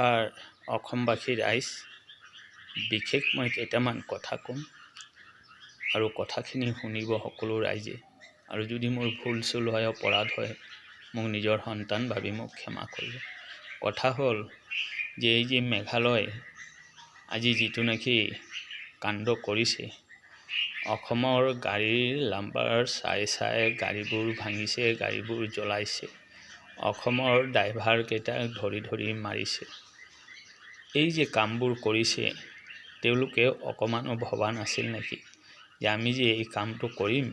এষাৰ অসমবাসী ৰাইজ বিশেষ মই কেইটামান কথা ক'ম আৰু কথাখিনি শুনিব সকলো ৰাইজে। আৰু যদি মোৰ ভুল চুল হয়, অপৰাধ হয়, মোক নিজৰ সন্তান ভাবি মোক ক্ষমা কৰিব। কথা হ'ল যে এই যে মেঘালয় আজি যিটো নেকি কাণ্ড কৰিছে, অসমৰ গাড়ীৰ নাম্বাৰ চাই গাড়ীবোৰ ভাঙিছে, গাড়ীবোৰ জ্বলাইছে, অসমৰ ড্ৰাইভাৰকেইটাক ধৰি মাৰিছে। এই যে কামবোৰ কৰিছে, তেওঁলোকে অকণমানো ভবা নাছিল নেকি যে আমি যে এই কামটো কৰিম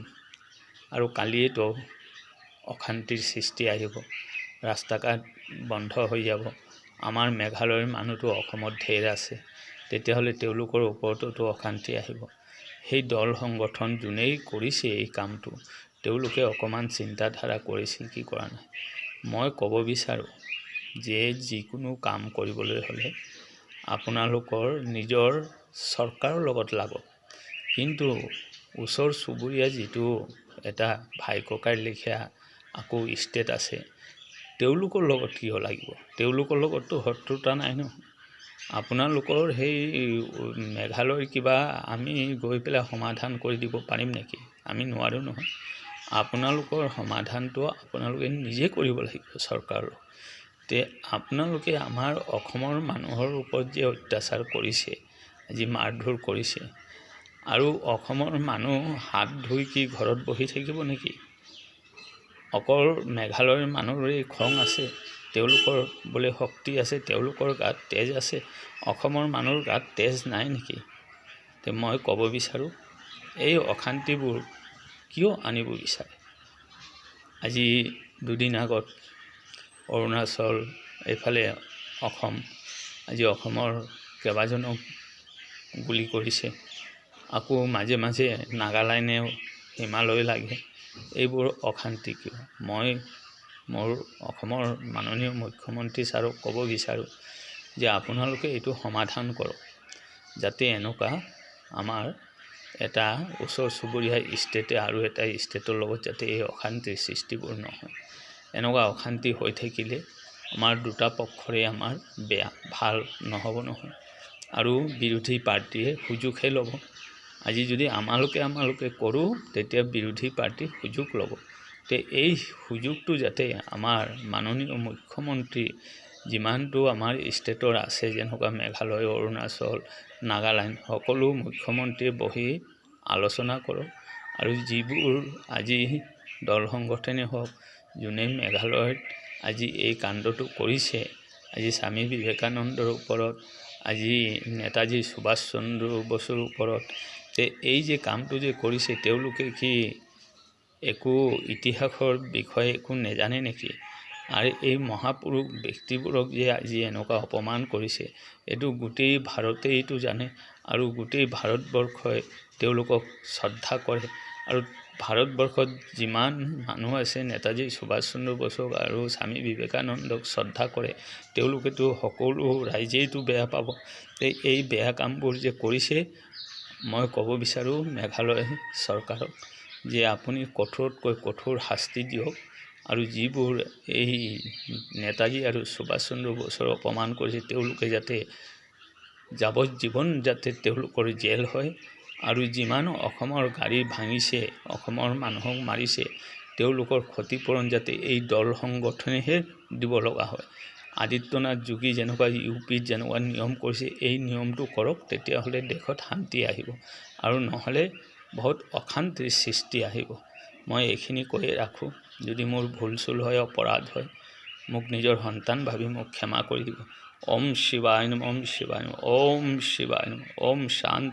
আৰু কালিয়েতো অশান্তিৰ সৃষ্টি আহিব, ৰাস্তা ঘাট বন্ধ হৈ যাব, আমাৰ মেঘালয়ৰ মানুহটো অসমত ঢেৰ আছে, তেতিয়াহ'লে তেওঁলোকৰ ওপৰতো অশান্তি আহিব। সেই দল সংগঠন যোনেই কৰিছে এই কামটো, তেওঁলোকে অকণমান চিন্তাধাৰা কৰিছিল কি কৰা নাই। মই ক'ব বিচাৰোঁ যে যিকোনো কাম কৰিবলৈ হ'লে আপোনালোকৰ নিজৰ চৰকাৰৰ লগত লাগক, কিন্তু ওচৰ চুবুৰীয়া যিটো এটা ভাই ককাইৰ লেখীয়া আকৌ ষ্টেট আছে, তেওঁলোকৰ লগত কিয় লাগিব? তেওঁলোকৰ লগততো শত্ৰুতা নাই ন। আপোনালোকৰ সেই মেঘালয়ৰ কিবা আমি গৈ পেলাই সমাধান কৰি দিব পাৰিম নেকি? আমি নোৱাৰোঁ নহয়। আপোনালোকৰ সমাধানটো আপোনালোকে নিজে কৰিব লাগিব চৰকাৰৰ। তে আপোনালোকে আমাৰ অসমৰ মানুহৰ ওপৰত যে অত্যাচাৰ কৰিছে, আজি মাৰধৰ কৰিছে, আৰু অসমৰ মানুহ হাত ধুই কি ঘৰত বহি থাকিব নেকি? অকল মেঘালয়ৰ মানুহৰে খং আছে, তেওঁলোকৰ বোলে শক্তি আছে, তেওঁলোকৰ গাত তেজ আছে, অসমৰ মানুহৰ গাত তেজ নাই নেকি? তে মই ক'ব বিচাৰোঁ এই অশান্তিবোৰ কিয় আনিব বিচাৰে? আজি দুদিন আগত অৰুণাচল, এইফালে অসম, আজি অসমৰ কেইবাজনক গুলি কৰিছে, আকৌ মাজে মাজে নাগালেণ্ডেও হিমালয় লাগে। এইবোৰ অশান্তি কিয়? মই মোৰ অসমৰ মাননীয় মুখ্যমন্ত্ৰী ছাৰক ক'ব বিচাৰোঁ যে আপোনালোকে এইটো সমাধান কৰক, যাতে এনেকুৱা আমাৰ এটা ওচৰ চুবুৰীয়া ষ্টেটে আৰু এটা ষ্টেটৰ লগত যাতে এই অশান্তিৰ সৃষ্টিবোৰ নহয়। এনেকুৱা অশান্তি হৈ থাকিলে আমাৰ দুটা পক্ষৰে আমাৰ বেয়া, ভাল নহ'ব নহয়, আৰু বিৰোধী পাৰ্টীয়ে সুযোগহে ল'ব। আজি যদি আমালোকে কৰোঁ, তেতিয়া বিৰোধী পাৰ্টী সুযোগ ল'ব। তে এই সুযোগটো যাতে আমাৰ মাননীয় মুখ্যমন্ত্ৰী যিমানটো আমাৰ ষ্টেটৰ আছে, যেনেকুৱা মেঘালয়, অৰুণাচল, নাগালেণ্ড, সকলো মুখ্যমন্ত্ৰীয়ে বহি আলোচনা কৰক, আৰু যিবোৰ আজি দল সংগঠনে হওক, যোনে মেঘালয়ত আজি এই কাণ্ডটো কৰিছে, আজি স্বামী বিবেকানন্দৰ ওপৰত, আজি নেতাজী সুভাষ চন্দ্ৰ বসুৰ ওপৰত, তে এই যে কামটো যে কৰিছে, তেওঁলোকে কি একো ইতিহাসৰ বিষয়ে একো নেজানে নেকি? আৰু এই মহাপুৰুষ ব্যক্তিবোৰক যে আজি এনেকুৱা অপমান কৰিছে, এইটো গোটেই ভাৰতেইটো জানে, আৰু গোটেই ভাৰতবৰ্ষই তেওঁলোকক শ্ৰদ্ধা কৰে। আৰু ভাৰতবৰ্ষত যিমান মানুহ আছে নেতাজী সুভাষ চন্দ্ৰ বসুক আৰু স্বামী বিবেকানন্দক শ্ৰদ্ধা কৰে, তেওঁলোকেতো সকলো ৰাইজেইতো বেয়া পাব। এই বেয়া কামবোৰ যে কৰিছে, মই ক'ব বিচাৰোঁ মেঘালয় চৰকাৰক যে আপুনি কঠোৰতকৈ কঠোৰ শাস্তি দিয়ক, আৰু যিবোৰ এই নেতাজী আৰু সুভাষ চন্দ্ৰ বসুক অপমান কৰিছে, তেওঁলোকে যাতে যাৱজ্জীৱন যাতে তেওঁলোকৰ জেল হয়, আৰু যিমান অসমৰ গাড়ী ভাঙিছে, অসমৰ মানুহক মাৰিছে, তেওঁলোকৰ ক্ষতিপূৰণ যাতে এই দল সংগঠনেহে দিব লগা হয়। আদিত্যনাথ যোগী যেনেকুৱা ইউপিত যেনেকুৱা নিয়ম কৰিছে, এই নিয়মটো কৰক, তেতিয়াহ'লে দেশত শান্তি আহিব, আৰু নহ'লে বহুত অশান্তিৰ সৃষ্টি আহিব। মই এইখিনি কৈয়ে ৰাখোঁ। যদি মোৰ ভুল চুল হয়, অপৰাধ হয়, মোক নিজৰ সন্তান ভাবি মোক ক্ষমা কৰি দিব। ওম শিৱায় নমঃ, ওম শিৱায় নমঃ, ওম শিৱায় নমঃ, ওম শান্তি।